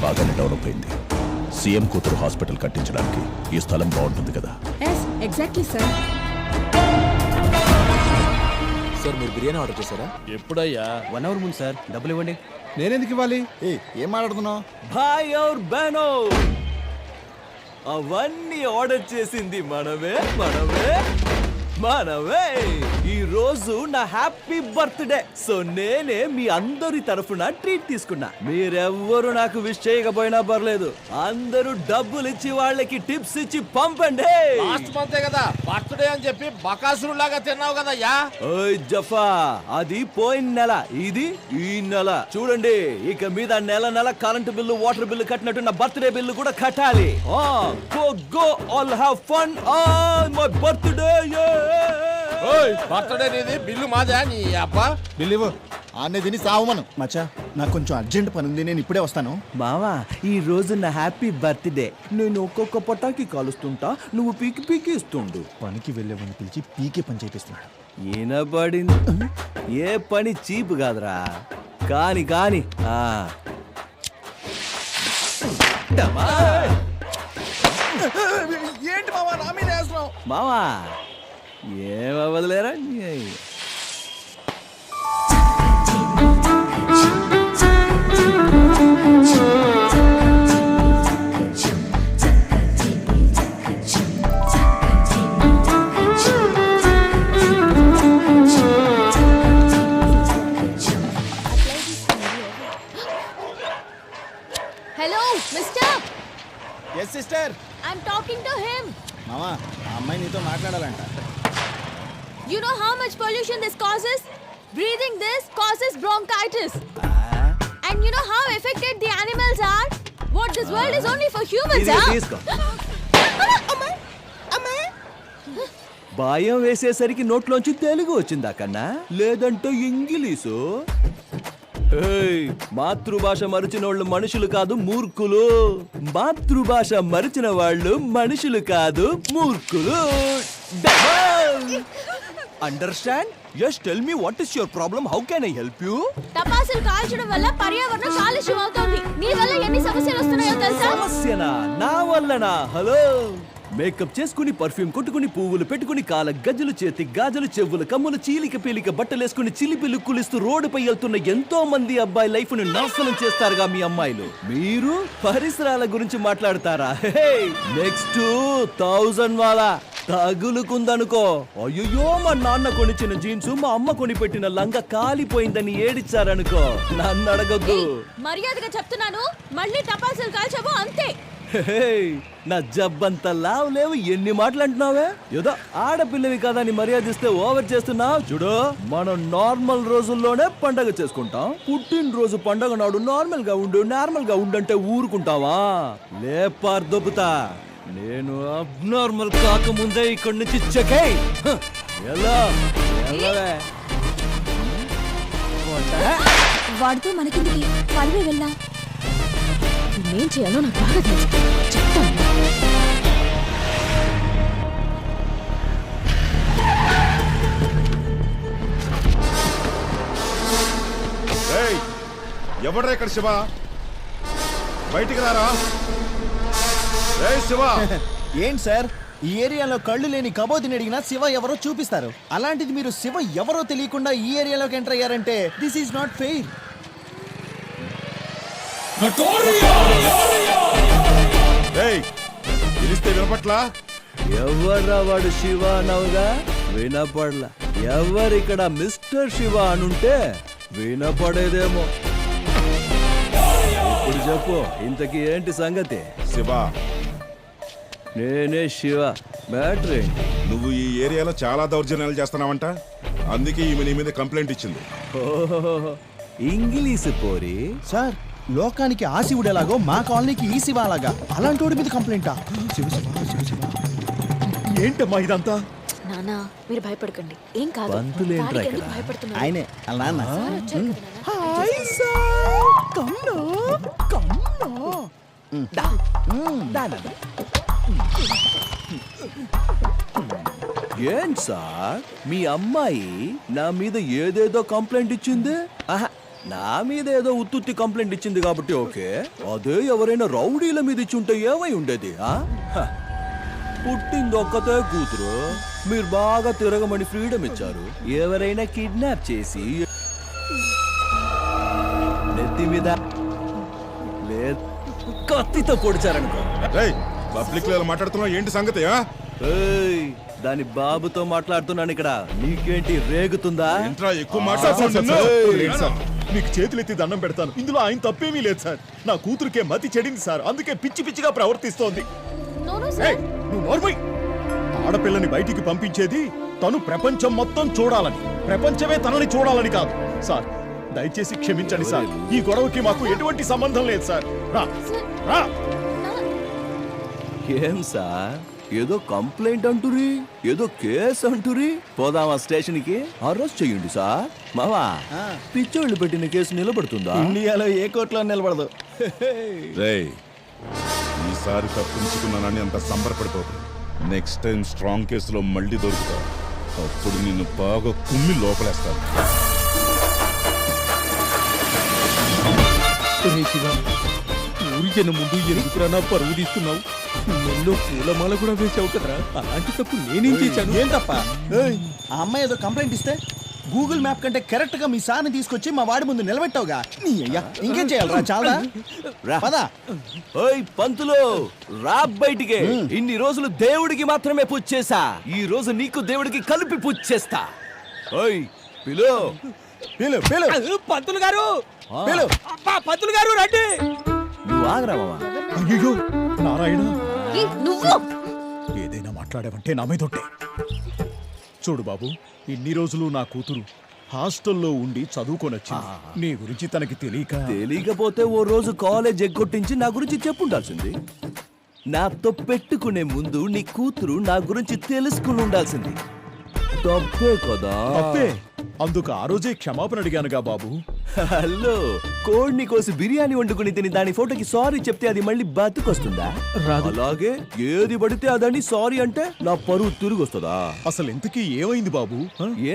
బాగానే డెవలప్ అయింది. సీఎం కూతురు హాస్పిటల్ కట్టించడానికి ఈ స్థలం బాగుంటుంది కదా? Exactly sir. సార్ మీరు బిర్యానీ ఆర్డర్ చేశారా? ఎప్పుడయ్యా? 1 అవర్ ముందు సార్. డబ్బులు ఇవ్వండి. నేనెందుకు ఇవ్వాలి? ఏం మాట్లాడుతున్నావు? భాయ్ ఔర్ బహనో, అవన్నీ ఆర్డర్ చేసింది మనమే మనమే మనమే. ఈ రోజు నా హ్యాపీ బర్త్డే, సో నేనే మీ అందరి తరఫున ట్రీట్ తీసుకున్నా. మీరెవ్వరు నాకు విష్ చేయకపోయినా పర్లేదు, అందరూ డబ్బులు ఇచ్చి వాళ్ళకి టిప్స్ ఇచ్చి పంపండి. లాస్ట్ మంతే కదా బర్త్డే అని చెప్పి బకాసురు లాగా తిన్నావు కదయ్యా. ఓయ్ జఫా, అది పోయిన నెల, ఇది ఈ నెల. చూడండి, ఇక మీద నెల నెల కరెంటు బిల్లు, వాటర్ బిల్లు కట్టినట్టు నా బర్త్డే బిల్లు కూడా కట్టాలి. Go go, all have fun on my birthday. Birthday నీది, బిల్లు మాదా? నీ అబ్బా బిల్లు ఇవ్వు. ఆనే తిని సావమను. మచ్చా, నాకు కొంచెం అర్జెంట్ పని ఉంది, నేను ఇప్పుడే వస్తాను. మావా, ఈ రోజు నా హ్యాపీ బర్త్డే. నేను ఒక్కొక్క పటాకి కాలుస్తుంటా, నువ్వు పీకి పీకి ఇస్తుండు. పనికి వెళ్ళేవాడిని పిలిచి పీకే పని చేపిస్తున్నాడు. ఈనబడింది. ఏ పని చీపు కాదురా, కాని కాని. ఏంటి మావా నా మీద వేస్తున్నావు? మావా ఏమవ్వదులేరా. Hello mister. Yes sister. I'm talking to him. మావా, ఆ అమ్మాయి నీతో మాట్లాడాలంట. You know how much pollution this causes? Breathing this causes bronchitis. And you know how affected the animals are? What, this world is only for humans, తీసుకో. భయం వేసేసరికి నోట్లోంచి తెలుగు వచ్చిందా కన్నా, లేదంటే ఇంగ్లీషు. మాతృభాష మరిచిన వాళ్ళు మనుషులు కాదు మూర్ఖులు. మాతృభాష మరిచిన వాళ్ళు మనుషులు కాదు మూర్ఖులు. Understand? Yes, tell me what is your problem? How can I help you? టపాసులు కాల్చడం వల్ల పర్యావరణం కాలుష్యం అవుతోంది. నీ వల్ల ఎన్ని సమస్యలు వస్తున్నాయో తెలుసా? సమస్యనా? నా వల్లనా? హలో, మేకప్ చేసుకుని, పర్ఫ్యూమ్ కొట్టుకుని, పువ్వులు పెట్టుకుని, కాల గజ్జలు, చేతి గాజులు, చెవులు కమ్ములు, చీలిక పీలిక బట్టలేసుకుని, చిలిపి లుక్కులిస్తూ రోడ్డుపై వెళ్తున్న ఎంతో మంది అబ్బాయి లైఫ్ ను నాశనం చేస్తారుగా మీ అమ్మాయిలు. మీరు పరిసరాల గురించి మాట్లాడతారా? నెక్స్ట్ 1000 వాలా తగులుకుందనుకో. అయ్యో, మా నాన్న కొనిచ్చిన జీన్స్, మా అమ్మ కొని పెట్టిన లంగా కాలిపోయిందని ఏడిచారనుకో, నన్ను అడగొద్దు. మర్యాదగా చెప్తున్నాను, మళ్ళీ టపాసులు కాల్చావు అంతే. నా జబ్బంత లావు లేవు, ఎన్ని మాటలు అంటున్నావే? ఏదో ఆడపిల్లవి కదా అని మర్యాదిస్తే ఓవర్ చేస్తున్నావు. చూడు, మనం నార్మల్ రోజుల్లోనే పండగ చేసుకుంటాం. పుట్టినరోజు పండగ నాడు నార్మల్ గా ఉండంటే ఊరుకుంటావా? లేపార్ దొబ్బుతా. నేను అబ్నార్మల్ కాకముందే ఇక్కడి నుంచి చెకై. ఎలా వాడితో మనకిందికి పడివే వెళ్ళా. నేనేం చేయాలో నాకు బాగా తెలుసు, చెప్తాను. ఎవడ్రా ఇక్కడ? శివ, బయటికి రారా. శివ. ఏంటి సార్, ఈ ఏరియాలో కళ్ళు లేని కబోదిని అడిగినా శివ ఎవరో చూపిస్తారు. అలాంటిది మీరు శివ ఎవరో తెలియకుండా ఈ ఏరియాలోకి ఎంటర్ అయ్యారంటే దిస్ ఈజ్ నాట్ ఫెయిర్. పిలిస్తే వినపట్లా? ఎవర్రా వాడు? శివ నవ్వుగా వినపడలా. ఎవరిక్కడ మిస్టర్ శివ అనుంటే వినపడేదేమో. ఇప్పుడు చెప్పు, ఇంతకీ ఏంటి సంగతి? శివ, నేనే శివ. బ్యాటరీ, నువ్వు ఈ ఏరియాలో చాలా దౌర్జన్యాలు చేస్తున్నావంట, అందుకే ఈమె నీ మీద కంప్లైంట్ ఇచ్చింది. ఇంగ్లీష్ పోరి. సార్, లోకానికి ఆ శివుడు ఎలాగో మా కాలనీకి ఈ శివ అలాగా. అలాంటి వాడి మీద కంప్లైంటా? శివ శివ శివ శివ. ఏంటమ్మా ఇదంతా? నానా మీరు భయపడకండి, ఏం కాదు. పంతులేంట్రా డాడీకి ఇక్కడ? ఎందుకు భయపడుతున్నారు? ఆయనే అలా నాన్న సార్ వచ్చారు కదా నాన్న. ఏం సార్ మీ అమ్మాయి నా మీద ఏదేదో కంప్లైంట్ ఇచ్చింది? ఆహా, నా మీద ఏదో ఉత్తుత్తి కంప్లైంట్ ఇచ్చింది కాబట్టి ఓకే. అదే ఎవరైనా రౌడీల మీద ఇచ్చుంటే ఏమై ఉండేది? పుట్టింది ఒక్కతే కూతురు, మీరు బాగా తిరగమని ఫ్రీడమ్ ఇచ్చారు. ఎవరైనా కిడ్నాప్ చేసి నెత్తి మీద కత్తితో పొడిచారనుకో, పబ్లిక్ లో మాట్లాడుతున్నావు ఏంటి సంగతి? ఏయ్, దాని బాబుతో మాట్లాడుతున్నాను ఇక్కడ. నీకేంటి రేగుతుందా? ఇంట్రా ఎక్కువ మాట్లాడుతున్నా. లేదు సార్, మీకు చేతులెత్తి దండం పెడతాను. ఇందులో ఆయన తప్పేమీ లేదు సార్. నా కూతురికే మతి చెడింది సార్, అందుకే పిచ్చి పిచ్చిగా ప్రవర్తిస్తోంది. No, no, ఏయ్, sir. నువ్వు నోర్మై. ఆడపిల్లని బయటికి పంపించేది తను ప్రపంచం మొత్తం చూడాలని, ప్రపంచమే తనని చూడాలని కాదు సార్. దయచేసి క్షమించండి సార్, ఈ గొడవకి మాకు ఎటువంటి సంబంధం లేదు సార్. రా రా. ఏం సార్, ఏదో కంప్లైంట్ అంటురి, ఏదో కేసు అంటురి. పోదామా స్టేషన్ కి? అరెస్ట్ చెయ్యండి సార్. మావా, పిచ్చోళ్ళు పెట్టిన కేసు నిలబడుతుందా? ఇండియాలో ఏ కోర్టులో నిలబడదు. రేయ్, ఈసారి తప్పించుకున్నానని అంత సంబరపడిపోకు. నెక్స్ట్ టైం స్ట్రాంగ్ కేసులో మళ్ళీ దొరుకుతావు. అప్పుడు నిన్ను బాగా కుమ్మి లోపలేస్తాను. ఊరి జన ముందు ఎందుకురా నా పరువు తీస్తున్నావు? నెల్లో పూలమాల కూడా వేసావు కదరా, అలాంటి తప్పు నేనేం చేశాను? ఏం తప్ప? ఏయ్, ఆ అమ్మాయి ఏదో కంప్లైంట్ ఇస్తే గూగుల్ మ్యాప్ కంటే కరెక్ట్ గా మీ సార్ని తీసుకొచ్చి మా వాడి ముందు నిలబెట్టావుగా. నీ అయ్యా, ఇంకేం చేయాలరా? చాలా రా. పదా. ఓయ్ పంతులు, రా బయటికి. ఇన్ని రోజులు దేవుడికి మాత్రమే పూజ చేశా, ఈ రోజు నీకు దేవుడికి కలిపి పూజ చేస్తా. ఓయ్ పిలు పిలు పిలు పంతులు గారు, పిలు. అబ్బా పంతులు గారు రండి. నువ్వు ఆగరా మావా. అయ్యో నారాయణ, ఏ, నువ్వు ఏదైనా మాట్లాడావంటే నా మీదొట్టే. చూడు బాబు, ఇన్ని రోజులు నా కూతురు హాస్టల్లో ఉండి చదువుకొనొచ్చింది. నీ గురించి తనకి తెలియకపోతే ఓ రోజు కాలేజ్ ఎగ్గొట్టించి నా గురించి చెప్పుండాల్సింది. నాతో పెట్టుకునే ముందు నీ కూతురు నా గురించి తెలుసుకుని ఉండాల్సింది. తప్పే కదా? తప్పే. అందుకు ఆ రోజే క్షమాపణ అడిగానుగా బాబు. హలో, కోడిని కోసి బిర్యానీ వండుకుని తిని దాని ఫోటోకి సారీ చెప్తే అది మళ్ళీ బతుకొస్తుందా? అలాగే ఏది పడితే అదని సారీ అంటే నా పరువు తిరిగి వస్తుందా? అసలు ఇంతకీ ఏమైంది బాబు?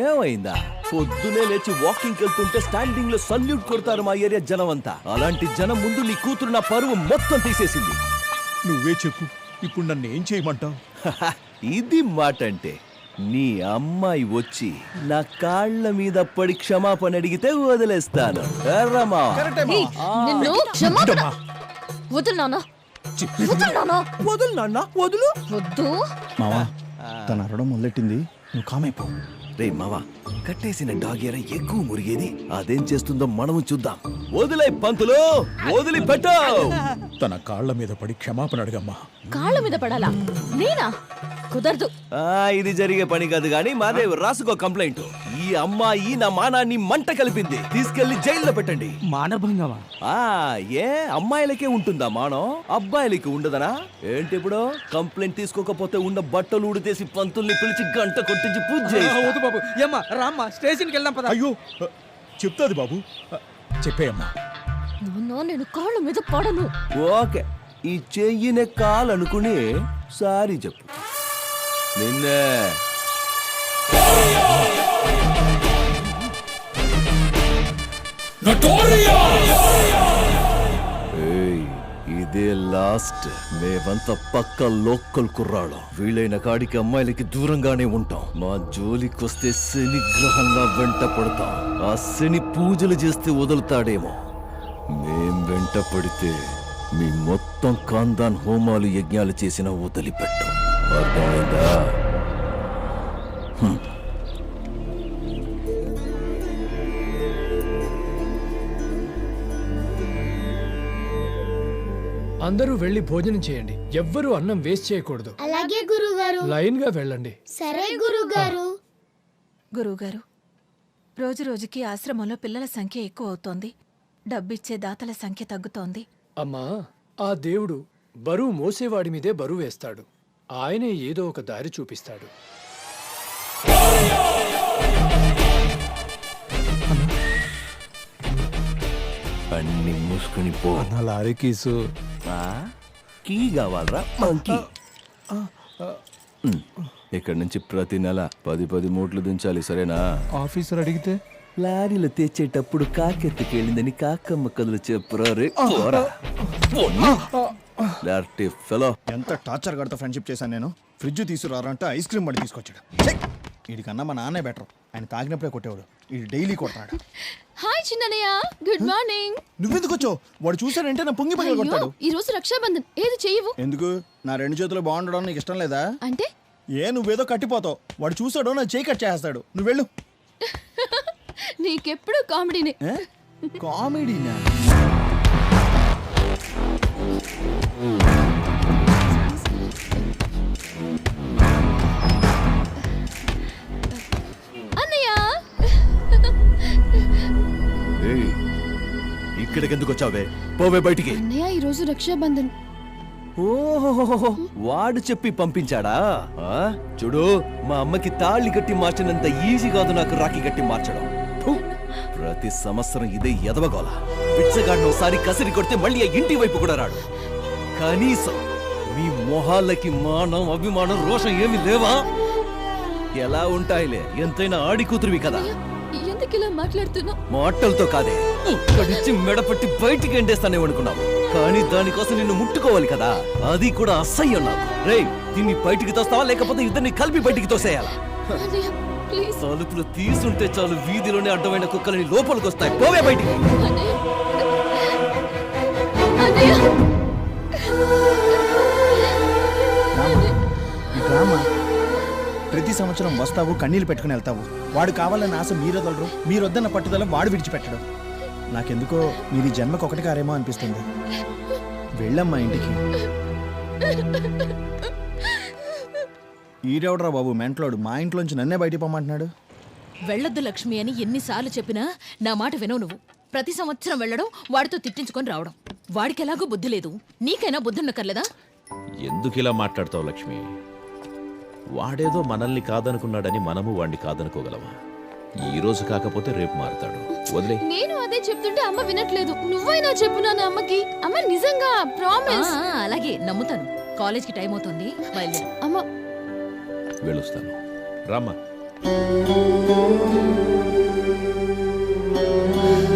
ఏమైందా? పొద్దునే లేచి వాకింగ్ వెళ్తుంటే స్టాండింగ్ లో సల్యూట్ కొడతారు మా ఏరియా జనం అంతా. అలాంటి జనం ముందు నీ కూతురు నా పరువు మొత్తం తీసేసింది. నువ్వే చెప్పు, ఇప్పుడు నన్ను ఏం చేయమంటావు? ఇది మాట అంటే, నీ అమ్మాయి వచ్చి నా కాళ్ళ మీద పడి క్షమాపణ అడిగితే వదిలేస్తాను. ఎర్రమా ఏయ్, నిన్ను క్షమాపణ వదులు నాన్న, వదులు నాన్న, వదులు నాన్న, వదులు. వద్దు. మావా, తన అరవడం మొదలెట్టింది, నువ్వు కామైపో. రే మావా, కట్టేసిన డాగేర ఎక్కువ మురిగేది, అదేం చేస్తుందో మనము చూద్దాం. వదిలే పంతులు, వదిలి పెట్టు. తన కాళ్ళ మీద పడి క్షమాపణ అడగమ్మా. కాళ్ళ మీద పడాలా? నేనా? కుదరదు. ఇది జరిగే పని కాదు గాని మాదే రాసుకో కంప్లైంట్. ఈ అమ్మాయి నా మానాన్ని మంట కలిపింది, తీసుకెళ్లి జైల్లో పెట్టండి. మానభంగమా? ఏ అమ్మాయిలకే ఉంటుందా మానం, అబ్బాయిలకి ఉండదనా? ఏంటి ఇప్పుడు కంప్లైంట్ తీసుకోకపోతే ఉన్న బట్టలు ఉడితేసి పంతుల్ని పిలిచి గంట కొట్టించి పూజ చేయిస్తా. వద్దు బాబు, ఏమ్మా రామ్మా, స్టేషన్కి వెళ్దాం పద. అయ్యో, చెప్తాది బాబు, చెప్పేయమ్మా. నాన్న, నేను కాళ్ళ మీద పడను. ఓకే, ఈ చెయ్యినే కాలనుకుని సారీ చెప్పు. నిన్నే ఏయ్, ఇదే లాస్ట్. మేమంతా పక్క లోకల్ కుర్రాళ్ళం. వీలైన కాడికి అమ్మాయిలకి దూరంగానే ఉంటాం. మా జోలికొస్తే శని గ్రహంగా వెంట పడతాం. ఆ శని పూజలు చేస్తే వదులుతాడేమో. మేం వెంట పడితే మీ మొత్తం ఖాందాన్ హోమాలు యజ్ఞాలు చేసిన వదిలిపెట్టాం. అర్థమైందా? అందరూ వెళ్ళి భోజనం చేయండి. ఎవ్వరూ అన్నం వేస్ట్ చేయకూడదు. అలాగే గురుగారు. లైన్ గా వెళ్ళండి. సరే గురుగారు. గురువుగారు, రోజు రోజుకి ఆశ్రమంలో పిల్లల సంఖ్య ఎక్కువ అవుతోంది. డబ్బిచ్చే దాతల సంఖ్య తగ్గుతోంది. అమ్మా, ఆ దేవుడు బరువు మోసేవాడి మీదే బరువు వేస్తాడు. ఆయనే ఏదో ఒక దారి చూపిస్తాడు. కన్ని మూసుకుని పో. నా లారీ కీసు ఆ? కీ కావాలరా మంకీ. ఇక్కడి నుంచి ప్రతి నెల 10 మూట్లు దించాలి, సరేనా? ఆఫీసర్ అడిగితే లారీలు తెచ్చేటప్పుడు కాకెత్తుకెళ్ళిందని కాకమ్మ కథలు చెప్పురా రే. పోరా. లార్టీ ఫెలో. ఎంత టార్చర్ గడతా ఫ్రెండ్షిప్ చేశాను నేను. ఫ్రిడ్జ్ తీసుకురారంటే ఐస్ క్రీమ్ మడి తీసుకొచ్చాడు. వీడికన్నా మా నాన్నే బెటర్. ఆయన తాగినప్పుడే కొట్టేవాడు, వీడు డైలీ కొడతాడు. హాయ్ చిన్ననయ్య, గుడ్ మార్నింగ్. నువ్వెందుకు వచ్చావు? వాడు చూసాడంటే నా పొంగి పగల కొడతాడు. ఈ రోజు రక్షాబంధన్, ఏది చెయ్యవు? ఎందుకు? నా 2 చేతులు బాగుండడం నీకు ఇష్టం లేదా? అంటే నువ్వేదో కట్టిపోతావు. వాడు చూసాడో నా చేయి కట్ చేస్తాడు. నువ్వు వెళ్ళు. నీకెప్పుడు కామెడీనే. కామెడీనా? అన్నయ్య, ఏయ్, ఇక్కడికి ఎందుకు వచ్చావే? పోవే బయటికి. అన్నయ్య ఈ రోజు రక్షాబంధన్. ఓహో, వాడు చెప్పి పంపించాడా? ఆ? చూడు, మా అమ్మకి తాళి కట్టి మార్చినంత ఈజీ కాదు నాకు రాఖీ కట్టి మార్చడం. ఫు, ప్రతి సంవత్సరం ఇదే ఎదవగోల. పిచ్చగాడిని ఒకసారి కసిరి కొడితే మళ్ళీ ఆ ఇంటి వైపు కూడా రాడు. కనీసం మీ మొహాలకి మానం, అభిమానం, రోషం ఏమి లేవా? ఎలా ఉంటాయిలే, ఎంతైనా ఆడి కూతురువి కదా. ఎందుకు ఇలా మాట్లాడుతున్నావు? మాటలతో కాదే, ఇక్కడిచ్చి మెడపట్టి బయటికి ఎండేస్తానే అనుకున్నావు. కానీ దానికోసం నిన్ను ముట్టుకోవాలి కదా, అది కూడా అసహ్యం నాకు. రేయ్, దీన్ని బయటికి తోస్తావా లేకపోతే ఇద్దరిని కలిపి బయటికి తోసేయాలా? అన్నయ్య ప్లీజ్. తలుపులు తీసుంటే చాలు, వీధిలోనే అడ్డమైన కుక్కలని లోపలికి వస్తాయి. పోవే బయటికి. అన్నయ్య, అన్నయ్య. రామా, ప్రతి సంవత్సరం వస్తావు, కన్నీళ్ళు పెట్టుకుని వెళ్తావు. వాడు కావాలని ఆశ మీరొదలరు, మీరొద్దన్న పట్టుదల వాడు విడిచిపెట్టడు. నాకెందుకో మీది జన్మకు ఒకటి కారేమో అనిపిస్తుంది. వెళ్ళమ్మా ఇంటికి. ఈడెవడరా బాబు మెంట్లోడు, మా ఇంట్లోంచి నన్నే బయటికి పొమ్మంటున్నాడు. వెళ్ళొద్దు లక్ష్మి అని ఎన్నిసార్లు చెప్పినా నా మాట వినవు నువ్వు. ప్రతి సంవత్సరం వెళ్ళడం, వాడితో తిట్టించుకొని రావడం. వాడికి ఎలాగో బుద్ధి లేదు, నీకైనా బుద్ధి ఉన్నక్కర్లేదా? ఎందుకు ఇలా మాట్లాడతావు లక్ష్మి? వాడేదో మనల్ని కాదనుకున్నాడని మనము వాడిని కాదనుకోగలమా? ఈ రోజు కాకపోతే రేపు మారుతాడు. వదిలే. నేను అదే చెప్తుంటే అమ్మ వినట్లేదు. నువ్వైనా చెప్పు నాన్న అమ్మకి. అమ్మ నిజంగా ప్రామిస్. అలాగే నమ్ముతాను. కాలేజ్కి టైం అవుతుంది, బయలుదేరు. అమ్మ వెళ్ళొస్తాను. రామ్మా.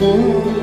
అన్నయ్య